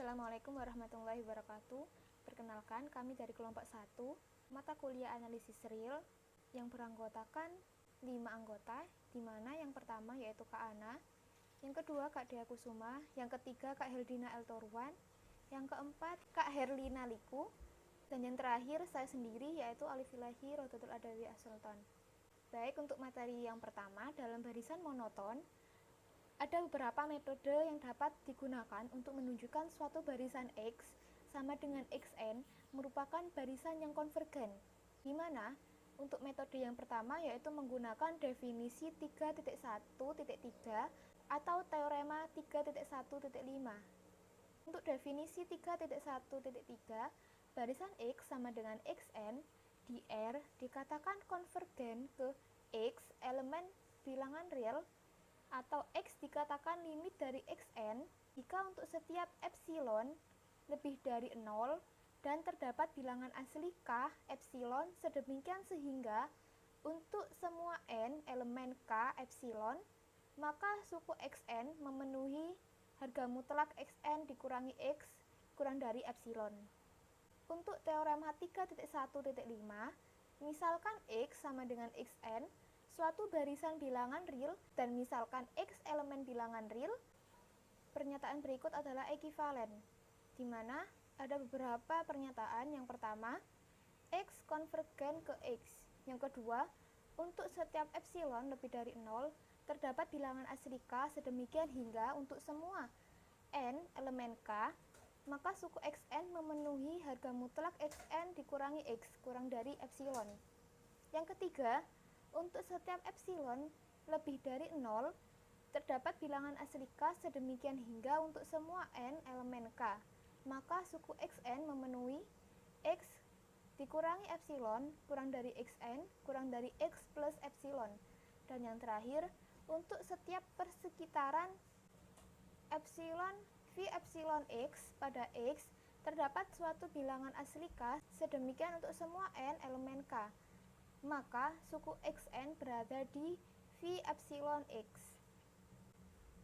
Assalamualaikum warahmatullahi wabarakatuh. Perkenalkan, kami dari kelompok 1, mata kuliah analisis real yang beranggotakan 5 anggota, di mana yang pertama yaitu Kak Ana, yang kedua Kak Dea Kusuma, yang ketiga Kak Heldina Eltorwan, yang keempat Kak Herlina Liku, dan yang terakhir saya sendiri yaitu Alifilahi Rodotul Adawi As-Sultan. Baik, untuk materi yang pertama, dalam barisan monoton, ada beberapa metode yang dapat digunakan untuk menunjukkan suatu barisan X sama dengan Xn merupakan barisan yang konvergen, di mana untuk metode yang pertama yaitu menggunakan definisi 3.1.3 atau teorema 3.1.5. Untuk definisi 3.1.3, barisan X sama dengan Xn di R dikatakan konvergen ke X elemen bilangan real, atau X dikatakan limit dari Xn jika untuk setiap epsilon lebih dari 0 dan terdapat bilangan asli K epsilon sedemikian sehingga untuk semua n elemen K epsilon, maka suku Xn memenuhi harga mutlak Xn dikurangi X kurang dari epsilon. Untuk teorema 3.1.5, misalkan X sama dengan Xn suatu barisan bilangan real dan misalkan X elemen bilangan real, pernyataan berikut adalah ekivalen, di mana ada beberapa pernyataan. Yang pertama, X konvergen ke X. Yang kedua, untuk setiap epsilon lebih dari 0, terdapat bilangan asli K sedemikian hingga untuk semua n elemen K, maka suku Xn memenuhi harga mutlak Xn dikurangi X kurang dari epsilon. Yang ketiga, untuk setiap epsilon lebih dari 0, terdapat bilangan asli K sedemikian hingga untuk semua n elemen K, maka suku Xn memenuhi X dikurangi epsilon kurang dari Xn kurang dari X plus epsilon. Dan yang terakhir, untuk setiap persekitaran epsilon V epsilon X pada X, terdapat suatu bilangan asli K sedemikian untuk semua n elemen K, maka suku Xn berada di V epsilon X.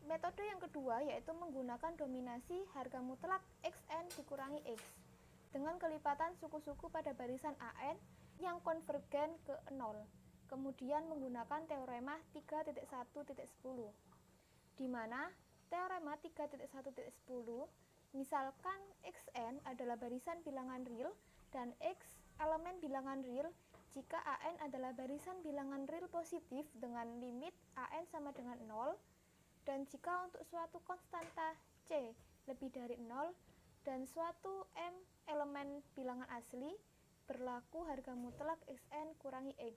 Metode yang kedua yaitu menggunakan dominasi harga mutlak Xn dikurangi X dengan kelipatan suku-suku pada barisan AN yang konvergen ke 0, kemudian menggunakan teorema 3.1.10, di mana teorema 3.1.10 misalkan Xn adalah barisan bilangan real dan X elemen bilangan real jika AN adalah barisan bilangan real positif dengan limit AN sama dengan 0, dan jika untuk suatu konstanta C lebih dari 0 dan suatu M elemen bilangan asli, berlaku harga mutlak Xn kurangi X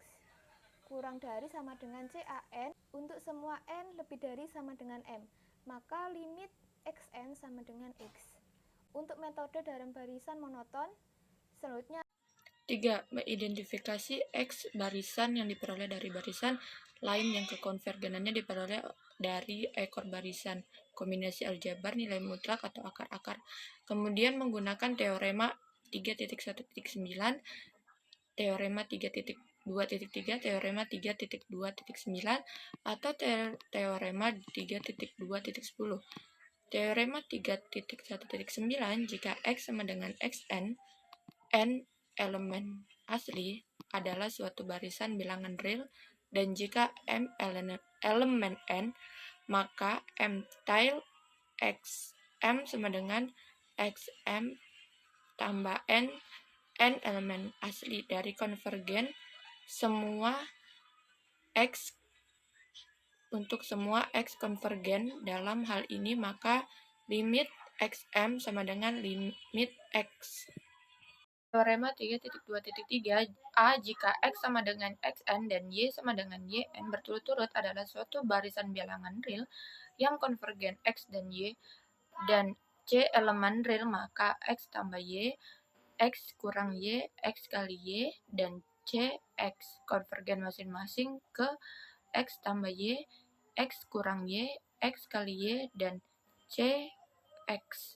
kurang dari sama dengan CAN untuk semua N lebih dari sama dengan M, maka limit Xn sama dengan X. Untuk metode dalam barisan monoton, selanjutnya 3. Mengidentifikasi X barisan yang diperoleh dari barisan lain yang kekonvergenannya diperoleh dari ekor barisan, kombinasi aljabar, nilai mutlak atau akar-akar. Kemudian menggunakan teorema 3.1.9, teorema 3.2.3, teorema 3.2.9, atau teorema 3.2.10. Teorema 3.1.9, jika X sama dengan Xn, n elemen asli adalah suatu barisan bilangan real, dan jika M elemen n, maka M tile X M sama dengan Xm tambah n elemen asli dari konvergen semua X. Untuk semua X konvergen dalam hal ini, maka limit Xm sama dengan limit X. Teorema 3.2.3, A jika X sama dengan Xn dan Y sama dengan Yn berturut-turut adalah suatu barisan bilangan real yang konvergen X dan Y, dan C elemen real, maka X tambah Y, X kurang Y, X kali Y, dan C, X konvergen masing-masing ke X tambah Y, X kurang Y, X kali Y, dan C, X.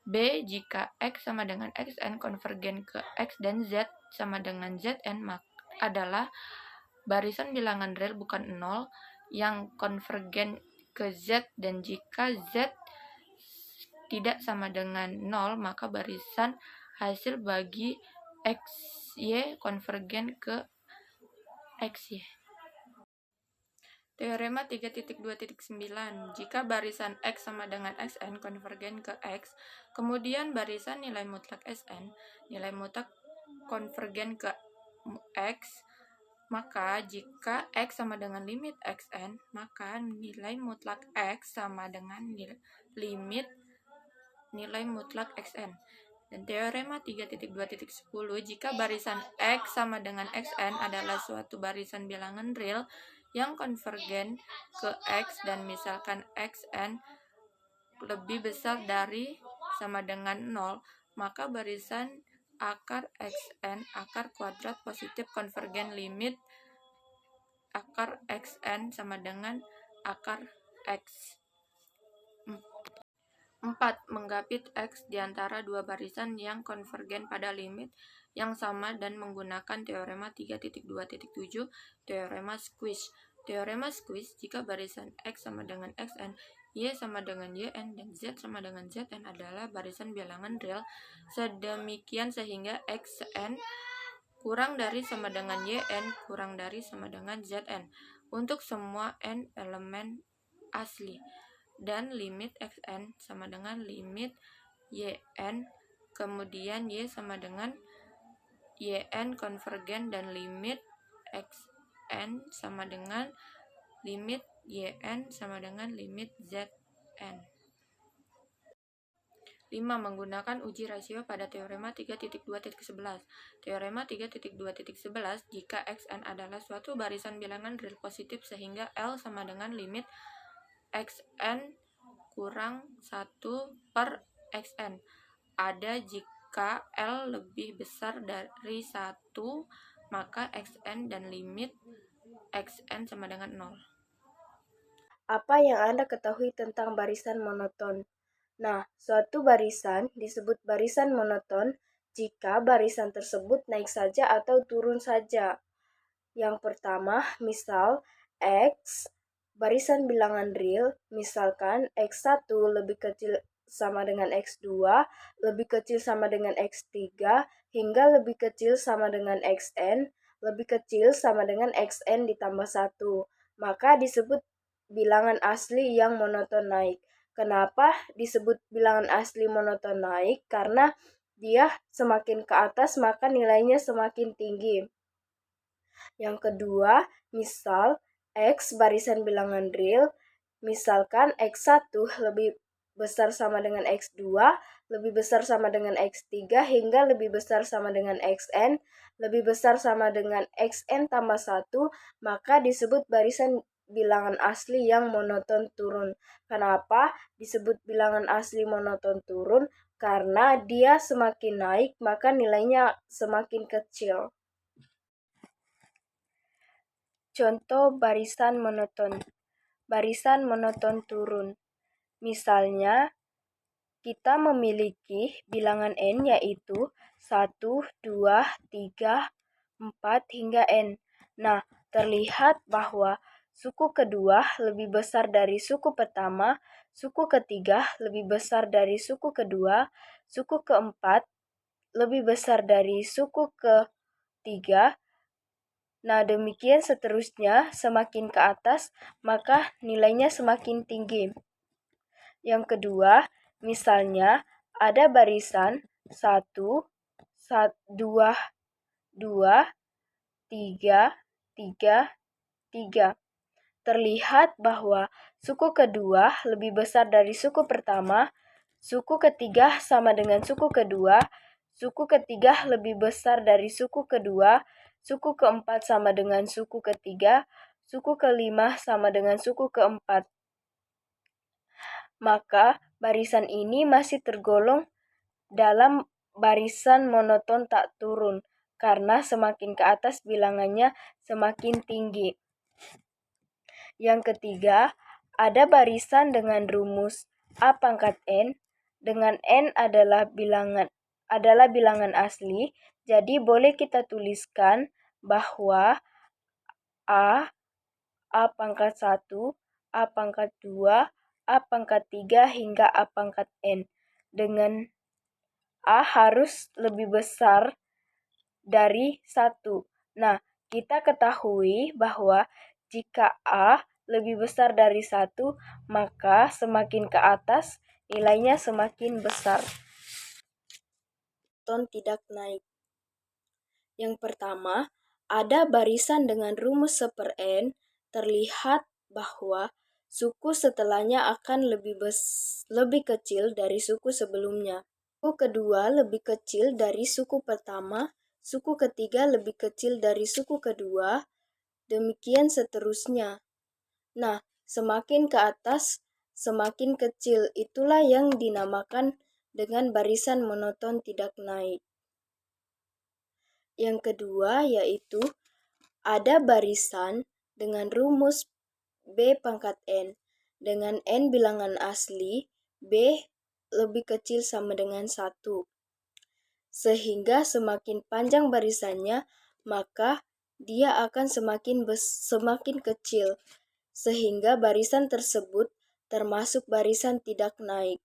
B jika X sama dengan Xn konvergen ke X dan Z sama dengan Zn, maka adalah barisan bilangan real bukan 0 yang konvergen ke Z, dan jika Z tidak sama dengan 0, maka barisan hasil bagi XY konvergen ke XY. Teorema 3.2.9. Jika barisan X sama dengan Xn konvergen ke X, kemudian barisan nilai mutlak Sn, nilai mutlak konvergen ke X, maka jika X sama dengan limit Xn, maka nilai mutlak X sama dengan limit nilai mutlak Xn. Dan teorema 3.2.10, jika barisan X sama dengan Xn adalah suatu barisan bilangan real yang konvergen ke X dan misalkan Xn lebih besar dari sama dengan 0, maka barisan akar Xn akar kuadrat positif konvergen limit akar Xn sama dengan akar X. 4. Menggapit X di antara dua barisan yang konvergen pada limit yang sama dan menggunakan teorema 3.2.7, teorema squeeze. Teorema squeeze, jika barisan X sama dengan Xn, Y sama dengan Yn, dan Z sama dengan Zn adalah barisan bilangan real, sedemikian sehingga Xn kurang dari sama dengan Yn kurang dari sama dengan Zn untuk semua n elemen asli, dan limit Xn sama dengan limit Yn, kemudian Y sama dengan Yn konvergen, dan limit Xn sama dengan limit Yn sama dengan limit Zn. 5. Menggunakan uji rasio pada teorema 3.2.11. Teorema 3.2.11, jika Xn adalah suatu barisan bilangan real positif sehingga L sama dengan limit Xn kurang 1 per Xn ada jika L lebih besar dari 1, maka Xn dan limit Xn sama dengan 0. Apa yang Anda ketahui tentang barisan monoton? Nah, suatu barisan disebut barisan monoton jika barisan tersebut naik saja atau turun saja. Yang pertama, misal X, barisan bilangan real, misalkan X1 lebih kecil sama dengan X2, lebih kecil sama dengan X3, hingga lebih kecil sama dengan Xn, lebih kecil sama dengan Xn ditambah 1. Maka disebut bilangan asli yang monoton naik. Kenapa disebut bilangan asli monoton naik? Karena dia semakin ke atas maka nilainya semakin tinggi. Yang kedua, misal X barisan bilangan real, misalkan X1 lebih besar sama dengan X2, lebih besar sama dengan X3, hingga lebih besar sama dengan Xn, lebih besar sama dengan Xn tambah 1, maka disebut barisan bilangan asli yang monoton turun. Kenapa disebut bilangan asli monoton turun? Karena dia semakin naik, maka nilainya semakin kecil. Contoh barisan monoton. Barisan monoton turun. Misalnya, kita memiliki bilangan n yaitu 1, 2, 3, 4, hingga n. Nah, terlihat bahwa suku kedua lebih besar dari suku pertama, suku ketiga lebih besar dari suku kedua, suku keempat lebih besar dari suku ketiga. Nah, demikian seterusnya, semakin ke atas, maka nilainya semakin tinggi. Yang kedua, misalnya ada barisan 1, 2, 2, 3, 3, 3. Terlihat bahwa suku kedua lebih besar dari suku pertama, suku ketiga sama dengan suku kedua, suku ketiga lebih besar dari suku kedua, suku keempat sama dengan suku ketiga, suku kelima sama dengan suku keempat. Maka barisan ini masih tergolong dalam barisan monoton tak turun, karena semakin ke atas bilangannya semakin tinggi. Yang ketiga, ada barisan dengan rumus A pangkat N, dengan N adalah bilangan asli, jadi boleh kita tuliskan bahwa A pangkat 1, A pangkat 2, A pangkat 3, hingga A pangkat N. dengan A harus lebih besar dari 1. Nah, kita ketahui bahwa jika A lebih besar dari 1, maka semakin ke atas nilainya semakin besar. Monoton tidak naik. Yang pertama, ada barisan dengan rumus 1/n, terlihat bahwa suku setelahnya akan lebih kecil dari suku sebelumnya. Suku kedua lebih kecil dari suku pertama, suku ketiga lebih kecil dari suku kedua, demikian seterusnya. Nah, semakin ke atas, semakin kecil. Itulah yang dinamakan dengan barisan monoton tidak naik. Yang kedua yaitu ada barisan dengan rumus B pangkat N. Dengan N bilangan asli, B lebih kecil sama dengan 1. Sehingga semakin panjang barisannya, maka dia akan semakin kecil. Sehingga barisan tersebut termasuk barisan tidak naik.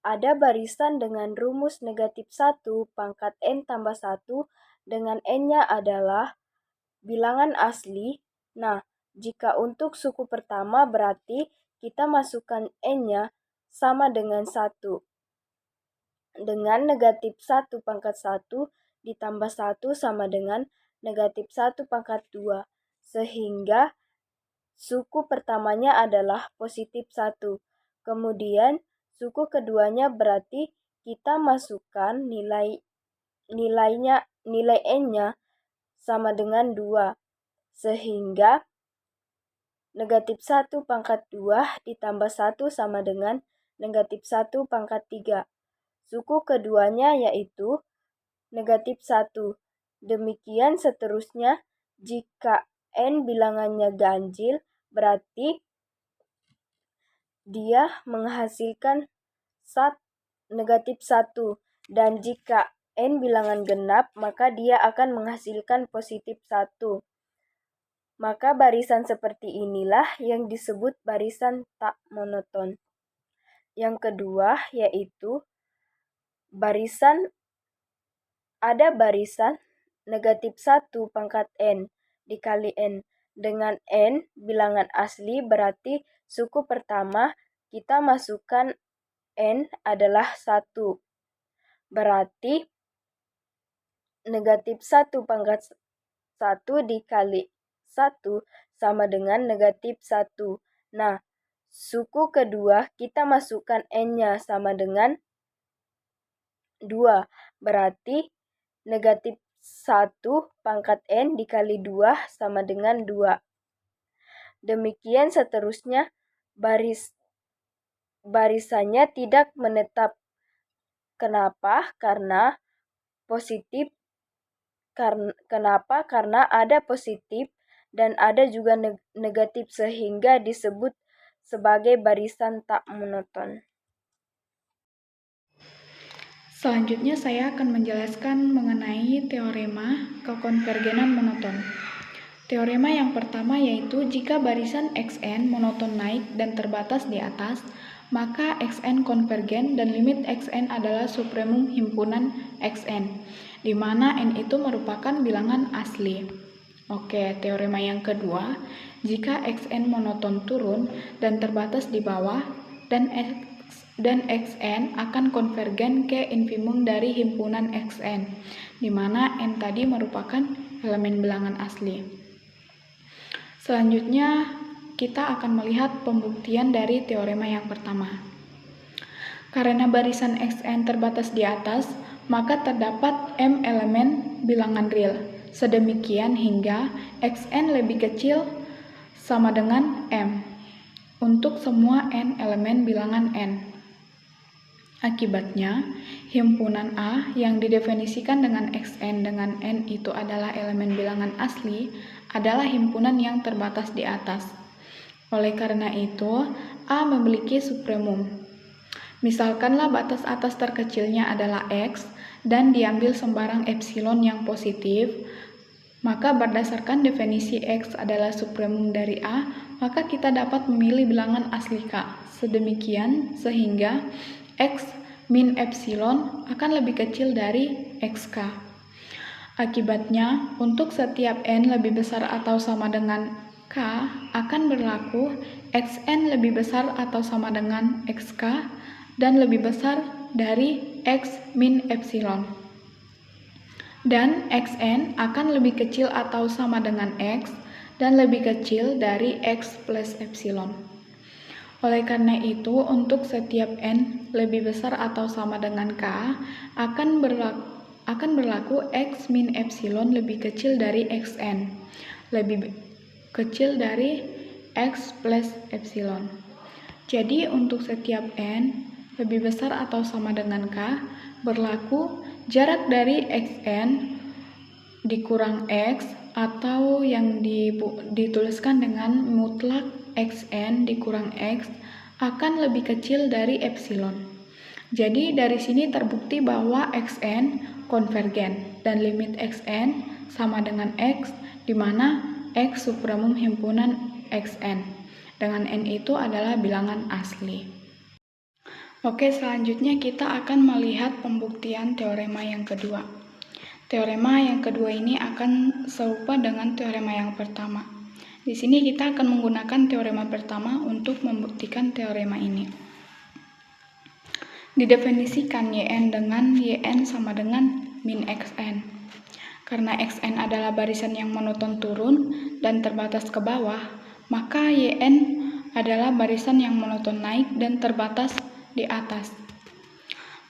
Ada barisan dengan rumus negatif 1 pangkat N tambah 1 dengan N-nya adalah bilangan asli. Nah, jika untuk suku pertama berarti kita masukkan N-nya sama dengan 1. Dengan negatif 1 pangkat 1 ditambah 1 sama dengan negatif 1 pangkat 2. Sehingga suku pertamanya adalah positif 1. Kemudian suku keduanya berarti kita masukkan nilai N-nya sama dengan 2. Sehingga negatif 1 pangkat 2 ditambah 1 sama dengan negatif 1 pangkat 3. Suku keduanya yaitu negatif 1. Demikian seterusnya, jika N bilangannya ganjil, berarti dia menghasilkan negatif 1. Dan jika N bilangan genap, maka dia akan menghasilkan positif 1. Maka barisan seperti inilah yang disebut barisan tak monoton. Yang kedua yaitu ada barisan negatif 1 pangkat N dikali N. Dengan N bilangan asli berarti suku pertama kita masukkan N adalah 1. Berarti negatif 1 pangkat 1 dikali 1 sama dengan negatif 1. Nah, suku kedua kita masukkan N-nya sama dengan 2. Berarti negatif 1 pangkat N dikali 2 sama dengan 2. Demikian seterusnya, barisannya tidak menetap. Kenapa? Karena ada positif dan ada juga negatif sehingga disebut sebagai barisan tak monoton. Selanjutnya saya akan menjelaskan mengenai teorema kekonvergenan monoton. Teorema yang pertama yaitu jika barisan Xn monoton naik dan terbatas di atas, maka Xn konvergen dan limit Xn adalah supremum himpunan Xn, di mana N itu merupakan bilangan asli. Oke, teorema yang kedua, jika Xn monoton turun dan terbatas di bawah, dan Xn akan konvergen ke infimum dari himpunan Xn, di mana N tadi merupakan elemen bilangan asli. Selanjutnya, kita akan melihat pembuktian dari teorema yang pertama. Karena barisan Xn terbatas di atas, maka terdapat M elemen bilangan real, sedemikian hingga Xn lebih kecil sama dengan M untuk semua N elemen bilangan N. Akibatnya, himpunan A yang didefinisikan dengan Xn dengan N itu adalah elemen bilangan asli, adalah himpunan yang terbatas di atas. Oleh karena itu, A memiliki supremum. Misalkanlah batas atas terkecilnya adalah X dan diambil sembarang epsilon yang positif, maka berdasarkan definisi X adalah supremum dari A, maka kita dapat memilih bilangan asli K. Sedemikian sehingga X min epsilon akan lebih kecil dari XK. Akibatnya, untuk setiap N lebih besar atau sama dengan K akan berlaku Xn lebih besar atau sama dengan XK dan lebih besar dari X min epsilon. Dan Xn akan lebih kecil atau sama dengan X dan lebih kecil dari X plus epsilon. Oleh karena itu, untuk setiap N lebih besar atau sama dengan K, akan berlaku X min epsilon lebih kecil dari Xn, lebih kecil dari X plus epsilon. Jadi, untuk setiap N lebih besar atau sama dengan K, berlaku jarak dari Xn dikurang X atau yang dituliskan dengan mutlak Xn dikurang X akan lebih kecil dari epsilon. Jadi dari sini terbukti bahwa Xn konvergen dan limit Xn sama dengan X di mana X supremum himpunan Xn dengan N itu adalah bilangan asli. Oke, selanjutnya kita akan melihat pembuktian teorema yang kedua. Teorema yang kedua ini akan serupa dengan teorema yang pertama. Di sini kita akan menggunakan teorema pertama untuk membuktikan teorema ini. Didefinisikan Yn dengan Yn sama dengan min Xn. Karena Xn adalah barisan yang monoton turun dan terbatas ke bawah, maka Yn adalah barisan yang monoton naik dan terbatas di atas.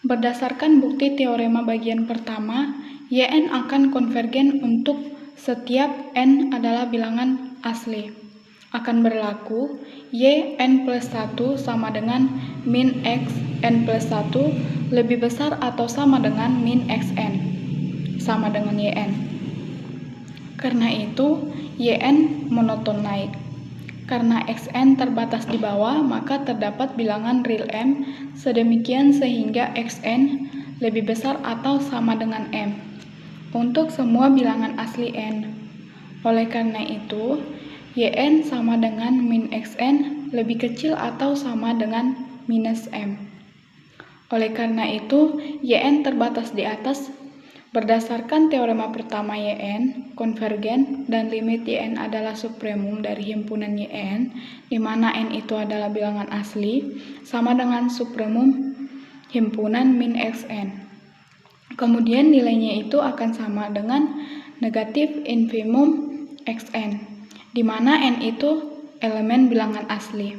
Berdasarkan bukti teorema bagian pertama, Yn akan konvergen untuk setiap N adalah bilangan asli. Akan berlaku Yn plus 1 sama dengan min Xn plus 1 lebih besar atau sama dengan min Xn, sama dengan Yn. Karena itu, Yn monoton naik. Karena Xn terbatas di bawah, maka terdapat bilangan real M sedemikian sehingga Xn lebih besar atau sama dengan M untuk semua bilangan asli N. Oleh karena itu, Yn sama dengan min Xn lebih kecil atau sama dengan minus M. Oleh karena itu, Yn terbatas di atas. Berdasarkan teorema pertama Yn konvergen dan limit Yn adalah supremum dari himpunan Yn, di mana N itu adalah bilangan asli, sama dengan supremum himpunan min Xn. Kemudian nilainya itu akan sama dengan negatif infimum Xn, di mana N itu elemen bilangan asli.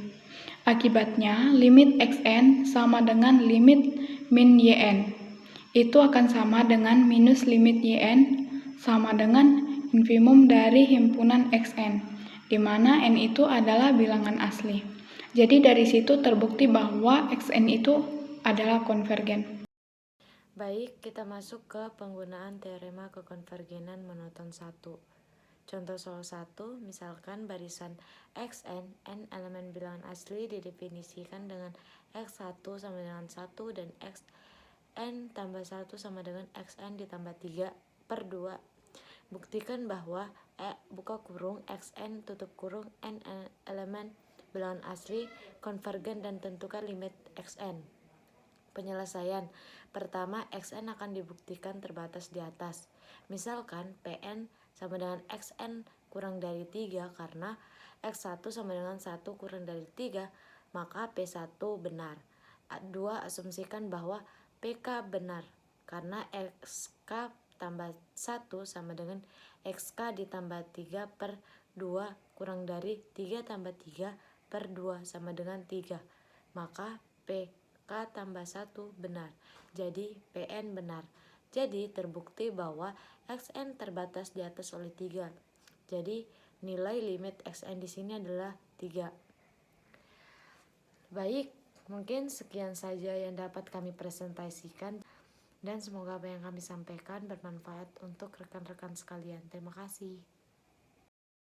Akibatnya, limit Xn sama dengan limit min Yn. Itu akan sama dengan minus limit Yn sama dengan infimum dari himpunan Xn, di mana N itu adalah bilangan asli. Jadi dari situ terbukti bahwa Xn itu adalah konvergen. Baik, kita masuk ke penggunaan teorema kekonvergenan monoton 1. Contoh soal 1, misalkan barisan Xn, n elemen bilangan asli didefinisikan dengan X1 sama dengan 1 dan Xn tambah 1 sama dengan Xn ditambah 3 per 2. Buktikan bahwa buka kurung Xn tutup kurung n elemen bilangan asli konvergen dan tentukan limit Xn. Penyelesaian. Pertama, Xn akan dibuktikan terbatas di atas. Misalkan Pn sama dengan Xn kurang dari 3 karena X1 sama dengan 1 kurang dari 3, maka P1 benar. 2. Asumsikan bahwa PK benar karena XK tambah 1 sama dengan XK ditambah 3 per 2 kurang dari 3 tambah 3 per 2 sama dengan 3. Maka PK tambah 1 benar. Jadi PN benar. Jadi terbukti bahwa Xn terbatas di atas oleh 3. Jadi nilai limit Xn di sini adalah 3. Baik, mungkin sekian saja yang dapat kami presentasikan dan semoga apa yang kami sampaikan bermanfaat untuk rekan-rekan sekalian. Terima kasih.